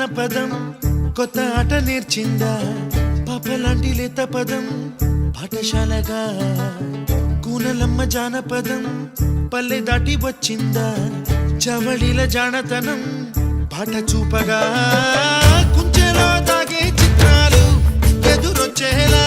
జానపదం కొత్త ఆట నేర్చిందా పాపలాంటి లేత పదం పాఠశాలగా కూనలమ్మ జానపదం పల్లె దాటి వచ్చిందా చవళిల జానతనం పాట చూపగా కుంచెలో దాగే చిత్రాలు ఎదురొచ్చేలా